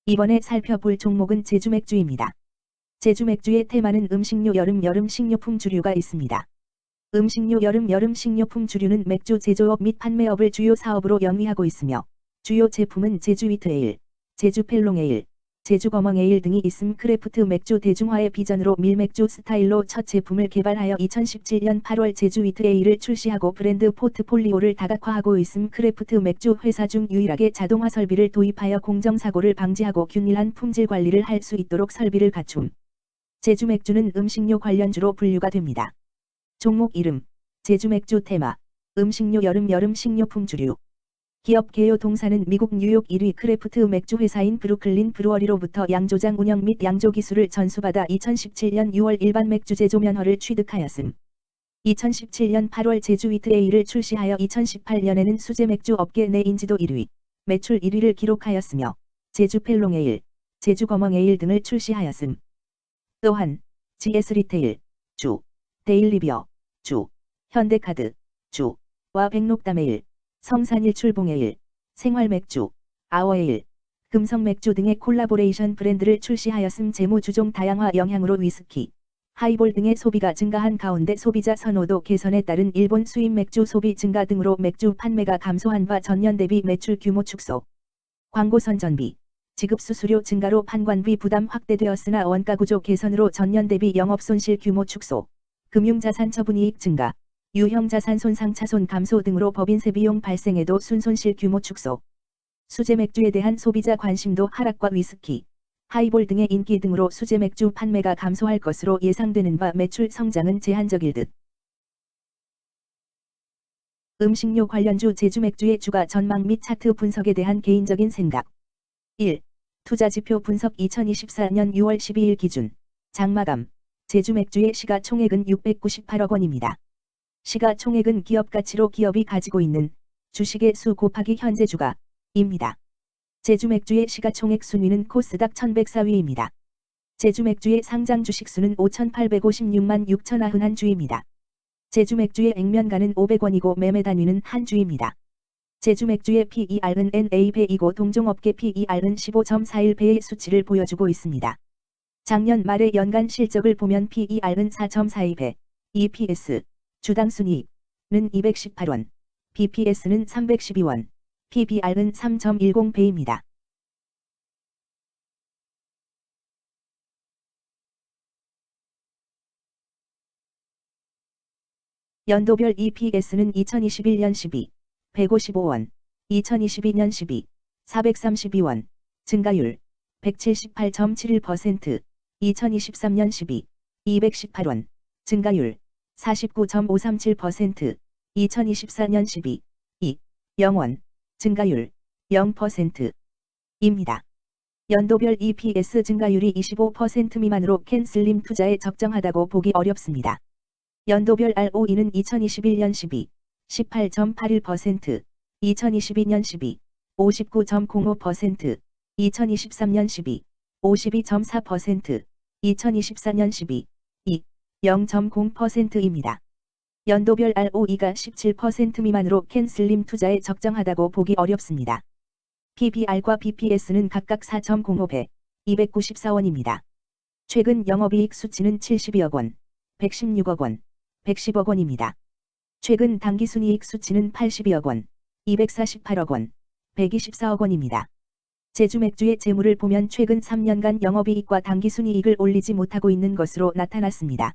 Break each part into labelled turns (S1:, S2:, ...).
S1: 이번에 살펴볼 종목은 제주맥주입니다. 제주맥주의 테마는 음식료 여름 식료품 주류가 있습니다. 음식료 여름 식료품 주류는 맥주 제조업 및 판매업을 주요 사업으로 영위하고 있으며 주요 제품은 제주 위트에일, 제주 펠롱에일, 제주 거멍에일 등이 있음. 크래프트 맥주 대중화의 비전으로 밀맥주 스타일로 첫 제품을 개발하여 2017년 8월 제주 위트에일을 출시하고 브랜드 포트폴리오를 다각화하고 있음. 크래프트 맥주 회사 중 유일하게 자동화 설비를 도입하여 공정사고를 방지하고 균일한 품질 관리를 할 수 있도록 설비를 갖춤. 제주맥주는 음식료 관련주로 분류가 됩니다. 종목 이름, 제주맥주 테마, 음식료 여름 식료품 주류. 기업 개요 동사는 미국 뉴욕 1위 크래프트 맥주 회사인 브루클린 브루어리로부터 양조장 운영 및 양조 기술을 전수받아 2017년 6월 일반 맥주 제조 면허를 취득하였음. 2017년 8월 제주 위트에일을 출시하여 2018년에는 수제 맥주 업계 내 인지도 1위, 매출 1위를 기록하였으며 제주 펠롱에일, 제주 거멍에일 등을 출시하였음. 또한 GS 리테일, 주, 데일리비어, 주, 현대카드, 주와 백록담에일, 성산일출봉에일, 생활맥주, 아워에일, 금성맥주 등의 콜라보레이션 브랜드를 출시하였음. 재무 주종 다양화 영향으로 위스키, 하이볼 등의 소비가 증가한 가운데 소비자 선호도 개선에 따른 일본 수입 맥주 소비 증가 등으로 맥주 판매가 감소한 바 전년 대비 매출 규모 축소, 광고 선전비, 지급 수수료 증가로 판관비 부담 확대되었으나 원가 구조 개선으로 전년 대비 영업손실 규모 축소, 금융자산 처분이익 증가, 유형자산 손상 차손 감소 등으로 법인세 비용 발생에도 순손실 규모 축소, 수제맥주에 대한 소비자 관심도 하락과 위스키, 하이볼 등의 인기 등으로 수제맥주 판매가 감소할 것으로 예상되는 바 매출 성장은 제한적일 듯. 음식료 관련주 제주맥주의 주가 전망 및 차트 분석에 대한 개인적인 생각. 1. 투자지표 분석. 2024년 6월 12일 기준 장마감 제주맥주의 시가총액은 698억 원입니다. 시가총액은 기업가치로 기업이 가지고 있는 주식의 수 곱하기 현재 주가입니다. 제주맥주의 시가총액 순위는 코스닥 1104위입니다. 제주맥주의 상장 주식수는 5,856만 6,091주입니다. 제주맥주의 액면가는 500원이고 매매 단위는 한 주입니다. 제주맥주의 PER은 NA배이고 동종업계 PER은 15.41배의 수치를 보여주고 있습니다. 작년 말의 연간 실적을 보면 PER은 4.42배, EPS, 주당 순이익은 218원, BPS는 312원, PBR은 3.10배입니다. 연도별 EPS는 2021년 12, 155원, 2022년 12, 432원, 증가율 178.71%, 2023년 12, 218원, 증가율 49.537%, 2024년 12, 2, 0원, 증가율 0%입니다. 연도별 EPS 증가율이 25% 미만으로 캔슬림 투자에 적정하다고 보기 어렵습니다. 연도별 ROE는 2021년 12, 18.81%, 2022년 12, 59.05%, 2023년 12, 52.4%, 2024년 12, 2, 0.0%입니다. 연도별 ROE가 17% 미만으로 캔슬림 투자에 적정하다고 보기 어렵습니다. PBR과 BPS는 각각 4.05배, 294원입니다. 최근 영업이익 수치는 72억 원, 116억 원, 110억 원입니다. 최근 당기순이익 수치는 82억 원, 248억 원, 124억 원입니다. 제주맥주의 재물을 보면 최근 3년간 영업이익과 당기순이익을 올리지 못하고 있는 것으로 나타났습니다.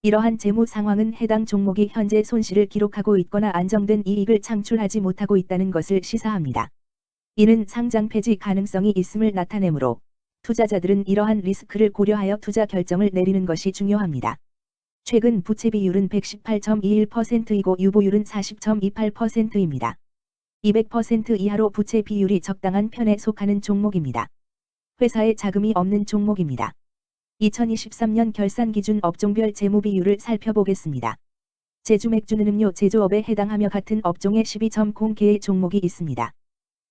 S1: 이러한 재무 상황은 해당 종목이 현재 손실을 기록하고 있거나 안정된 이익을 창출하지 못하고 있다는 것을 시사합니다. 이는 상장 폐지 가능성이 있음을 나타내므로 투자자들은 이러한 리스크를 고려하여 투자 결정을 내리는 것이 중요합니다. 최근 부채 비율은 118.21%이고 유보율은 40.28%입니다. 200% 이하로 부채 비율이 적당한 편에 속하는 종목입니다. 회사에 자금이 없는 종목입니다. 2023년 결산 기준 업종별 재무 비율을 살펴보겠습니다. 제주맥주는 음료 제조업에 해당하며 같은 업종에 12.0개의 종목이 있습니다.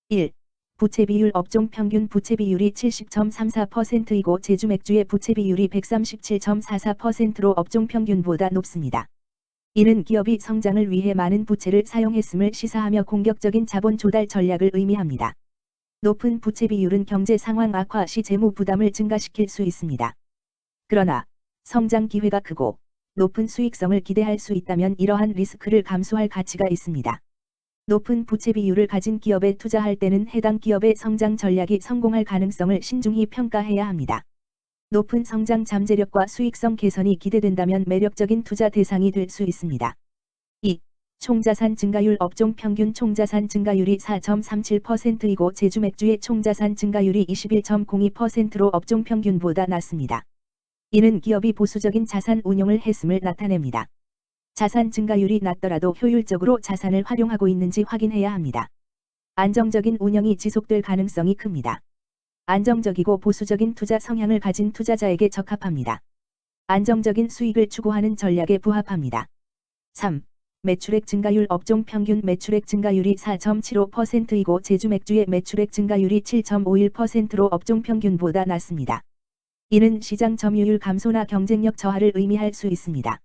S1: 1. 부채 비율. 업종 평균 부채 비율이 70.34%이고 제주맥주의 부채 비율이 137.44%로 업종 평균보다 높습니다. 이는 기업이 성장을 위해 많은 부채를 사용했음을 시사하며 공격적인 자본 조달 전략을 의미합니다. 높은 부채 비율은 경제 상황 악화 시 재무 부담을 증가시킬 수 있습니다. 그러나 성장 기회가 크고 높은 수익성을 기대할 수 있다면 이러한 리스크를 감수할 가치가 있습니다. 높은 부채 비율을 가진 기업에 투자할 때는 해당 기업의 성장 전략이 성공할 가능성을 신중히 평가해야 합니다. 높은 성장 잠재력과 수익성 개선이 기대된다면 매력적인 투자 대상이 될 수 있습니다. 2. 총자산 증가율 업종 평균 총자산 증가율이 4.37%이고 제주맥주의 총자산 증가율이 21.02%로 업종 평균보다 낮습니다. 이는 기업이 보수적인 자산 운용을 했음을 나타냅니다. 자산 증가율이 낮더라도 효율적으로 자산을 활용하고 있는지 확인해야 합니다. 안정적인 운영이 지속될 가능성이 큽니다. 안정적이고 보수적인 투자 성향을 가진 투자자에게 적합합니다. 안정적인 수익을 추구하는 전략에 부합합니다. 3. 매출액 증가율 업종 평균 매출액 증가율이 4.75%이고 제주맥주의 매출액 증가율이 7.51%로 업종 평균보다 낮습니다. 이는 시장 점유율 감소나 경쟁력 저하를 의미할 수 있습니다.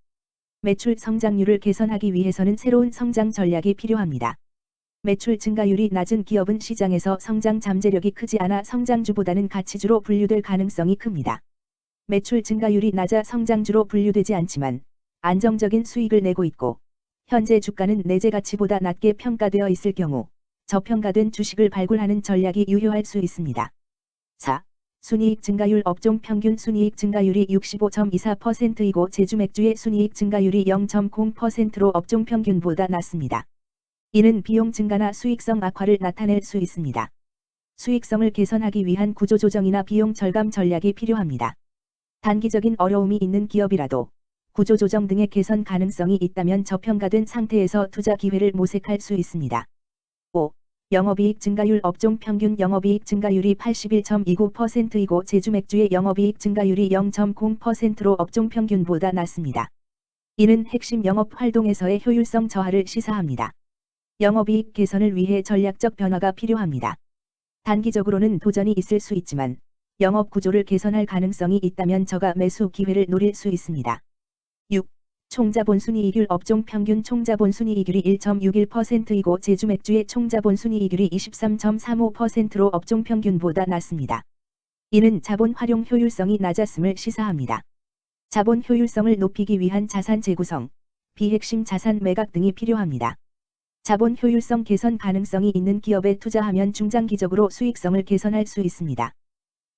S1: 매출 성장률을 개선하기 위해서는 새로운 성장 전략이 필요합니다. 매출 증가율이 낮은 기업은 시장에서 성장 잠재력이 크지 않아 성장주보다는 가치주로 분류될 가능성이 큽니다. 매출 증가율이 낮아 성장주로 분류되지 않지만 안정적인 수익을 내고 있고 현재 주가는 내재 가치보다 낮게 평가되어 있을 경우 저평가된 주식을 발굴하는 전략이 유효할 수 있습니다. 4. 순이익 증가율 업종 평균 순이익 증가율이 65.24%이고 제주맥주의 순이익 증가율이 0.0%로 업종 평균보다 낮습니다. 이는 비용 증가나 수익성 악화를 나타낼 수 있습니다. 수익성을 개선하기 위한 구조조정이나 비용 절감 전략이 필요합니다. 단기적인 어려움이 있는 기업이라도 구조조정 등의 개선 가능성이 있다면 저평가된 상태에서 투자 기회를 모색할 수 있습니다. 5. 영업이익 증가율 업종 평균 영업이익 증가율이 81.29%이고 제주맥주의 영업이익 증가율이 0.0%로 업종 평균보다 낮습니다. 이는 핵심 영업 활동에서의 효율성 저하를 시사합니다. 영업이익 개선을 위해 전략적 변화가 필요합니다. 단기적으로는 도전이 있을 수 있지만 영업 구조를 개선할 가능성이 있다면 저가 매수 기회를 노릴 수 있습니다. 6. 총자본 순이익률 업종 평균 총자본 순이익률이 1.61%이고 제주맥주의 총자본 순이익률이 23.35%로 업종 평균보다 낮습니다. 이는 자본 활용 효율성이 낮았음을 시사합니다. 자본 효율성을 높이기 위한 자산 재구성, 비핵심 자산 매각 등이 필요합니다. 자본 효율성 개선 가능성이 있는 기업에 투자하면 중장기적으로 수익성을 개선할 수 있습니다.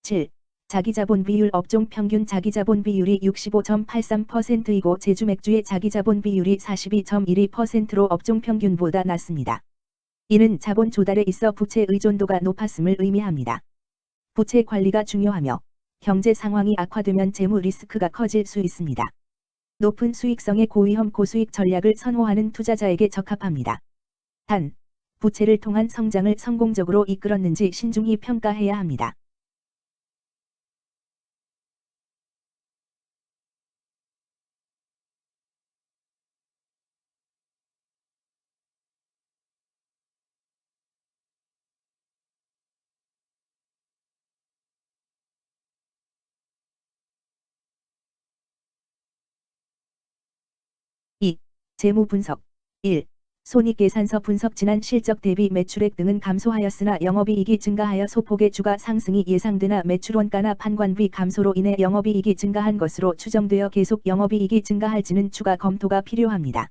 S1: 7. 자기자본 비율 업종 평균 자기자본 비율이 65.83%이고 제주맥주의 자기자본 비율이 42.12%로 업종 평균보다 낮습니다. 이는 자본 조달에 있어 부채 의존도가 높았음을 의미합니다. 부채 관리가 중요하며 경제 상황이 악화되면 재무 리스크가 커질 수 있습니다. 높은 수익성의 고위험 고수익 전략을 선호하는 투자자에게 적합합니다. 단, 부채를 통한 성장을 성공적으로 이끌었는지 신중히 평가해야 합니다. 재무 분석 1. 손익계산서 분석 지난 실적 대비 매출액 등은 감소하였으나 영업이익이 증가하여 소폭의 주가 상승이 예상되나 매출원가나 판관비 감소로 인해 영업이익이 증가한 것으로 추정되어 계속 영업이익이 증가할지는 추가 검토가 필요합니다.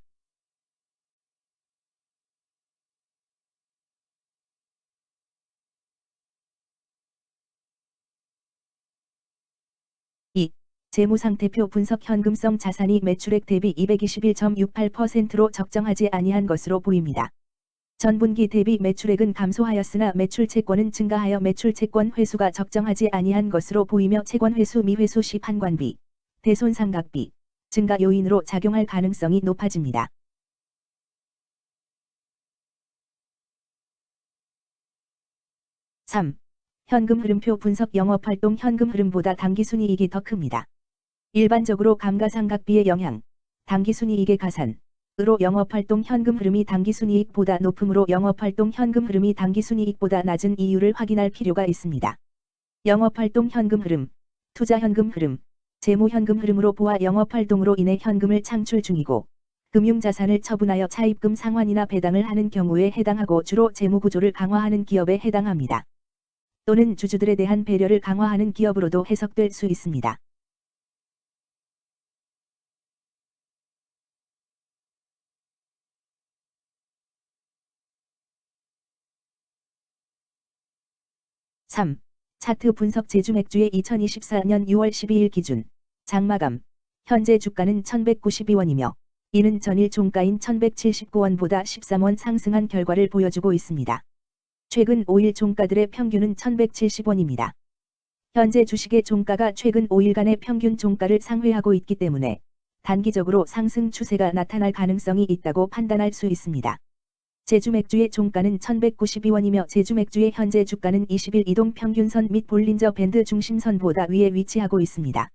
S1: 재무상태표 분석 현금성 자산이 매출액 대비 221.68%로 적정하지 아니한 것으로 보입니다. 전분기 대비 매출액은 감소하였으나 매출채권은 증가하여 매출채권 회수가 적정하지 아니한 것으로 보이며 채권회수 미회수 시 판관비, 대손상각비, 증가 요인으로 작용할 가능성이 높아집니다. 3. 현금 흐름표 분석 영업활동 현금 흐름보다 당기순이익이 더 큽니다. 일반적으로 감가상각비의 영향, 당기순이익의 가산으로 영업활동 현금 흐름이 당기순이익보다 높으므로 영업활동 현금 흐름이 당기순이익보다 낮은 이유를 확인할 필요가 있습니다. 영업활동 현금 흐름, 투자현금 흐름, 재무현금 흐름으로 보아 영업활동으로 인해 현금을 창출 중이고 금융자산을 처분하여 차입금 상환이나 배당을 하는 경우에 해당하고 주로 재무구조를 강화하는 기업에 해당합니다. 또는 주주들에 대한 배려를 강화하는 기업으로도 해석될 수 있습니다. (3) 차트 분석 제주맥주의 2024년 6월 12일 기준 장마감 현재 주가는 1192원이며 이는 전일 종가인 1179원보다 13원 상승한 결과를 보여주고 있습니다. 최근 5일 종가들의 평균은 1170원입니다. 현재 주식의 종가가 최근 5일간의 평균 종가를 상회하고 있기 때문에 단기적으로 상승 추세가 나타날 가능성이 있다고 판단할 수 있습니다. 제주맥주의 종가는 1192원이며 제주맥주의 현재 주가는 20일 이동평균선 및 볼린저 밴드 중심선보다 위에 위치하고 있습니다.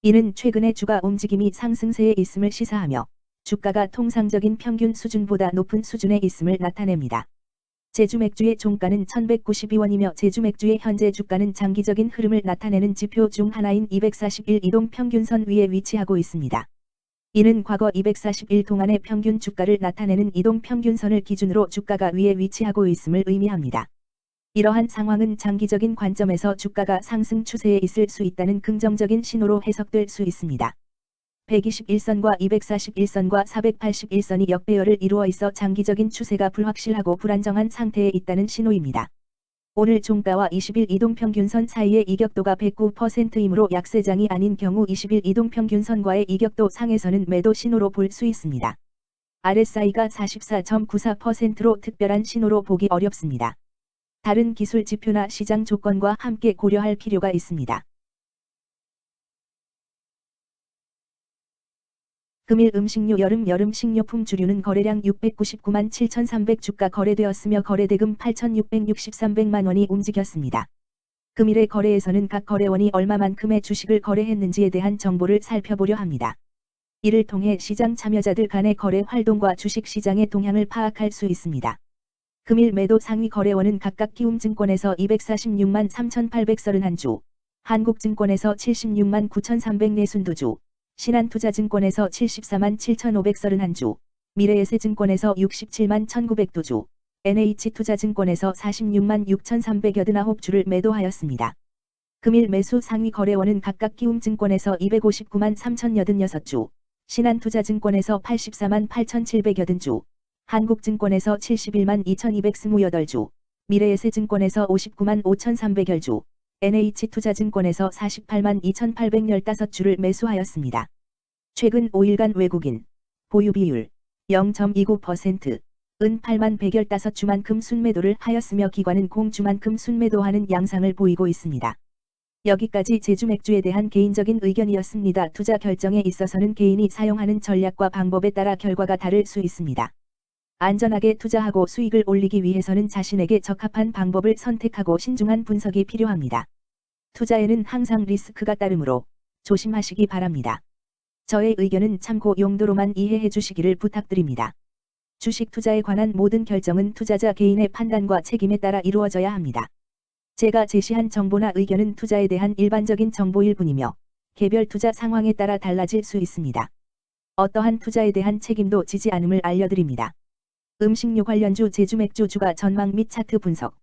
S1: 이는 최근의 주가 움직임이 상승세에 있음을 시사하며 주가가 통상적인 평균 수준보다 높은 수준에 있음을 나타냅니다. 제주맥주의 종가는 1192원이며 제주맥주의 현재 주가는 장기적인 흐름을 나타내는 지표 중 하나인 241 이동평균선 위에 위치하고 있습니다. 이는 과거 241 동안의 평균 주가를 나타내는 이동평균선을 기준으로 주가가 위에 위치하고 있음을 의미합니다. 이러한 상황은 장기적인 관점에서 주가가 상승 추세에 있을 수 있다는 긍정적인 신호로 해석될 수 있습니다. 121선과 241선과 481선이 역배열을 이루어 있어 장기적인 추세가 불확실하고 불안정한 상태에 있다는 신호입니다. 오늘 종가와 20일 이동평균선 사이의 이격도가 109%이므로 약세장이 아닌 경우 20일 이동평균선과의 이격도 상에서는 매도 신호로 볼 수 있습니다. RSI가 44.94%로 특별한 신호로 보기 어렵습니다. 다른 기술 지표나 시장 조건과 함께 고려할 필요가 있습니다. 금일 음식료 여름 식료품 주류는 거래량 699만 7,300 주가 거래되었으며 거래대금 8,663백만 원이 움직였습니다. 금일의 거래에서는 각 거래원이 얼마만큼의 주식을 거래했는지에 대한 정보를 살펴보려 합니다. 이를 통해 시장 참여자들 간의 거래 활동과 주식 시장의 동향을 파악할 수 있습니다. 금일 매도 상위 거래원은 각각 키움증권에서 246만 3,831주, 한국증권에서 76만 9,342주, 신한투자증권에서 74만 7,531주, 미래에셋증권에서 67만 1,900주, NH투자증권에서 46만 6,389주를 매도하였습니다. 금일 매수 상위 거래원은 각각 키움증권에서 259만 3,086주, 신한투자증권에서 84만 8,780주, 한국증권에서 71만 2,228주, 미래에셋증권에서 59만 5,300주, NH투자증권에서 48만 2,815주를 매수하였습니다. 최근 5일간 외국인 보유 비율 0.29%, 은 8만 115주만큼 순매도를 하였으며 기관은 공주만큼 순매도하는 양상을 보이고 있습니다. 여기까지 제주맥주에 대한 개인적인 의견이었습니다. 투자 결정에 있어서는 개인이 사용하는 전략과 방법에 따라 결과가 다를 수 있습니다. 안전하게 투자하고 수익을 올리기 위해서는 자신에게 적합한 방법을 선택하고 신중한 분석이 필요합니다. 투자에는 항상 리스크가 따르므로 조심하시기 바랍니다. 저의 의견은 참고 용도로만 이해해 주시기를 부탁드립니다. 주식 투자에 관한 모든 결정은 투자자 개인의 판단과 책임에 따라 이루어져야 합니다. 제가 제시한 정보나 의견은 투자에 대한 일반적인 정보일 뿐이며 개별 투자 상황에 따라 달라질 수 있습니다. 어떠한 투자에 대한 책임도 지지 않음을 알려드립니다. 음식료 관련주 제주맥주 주가 전망 및 차트 분석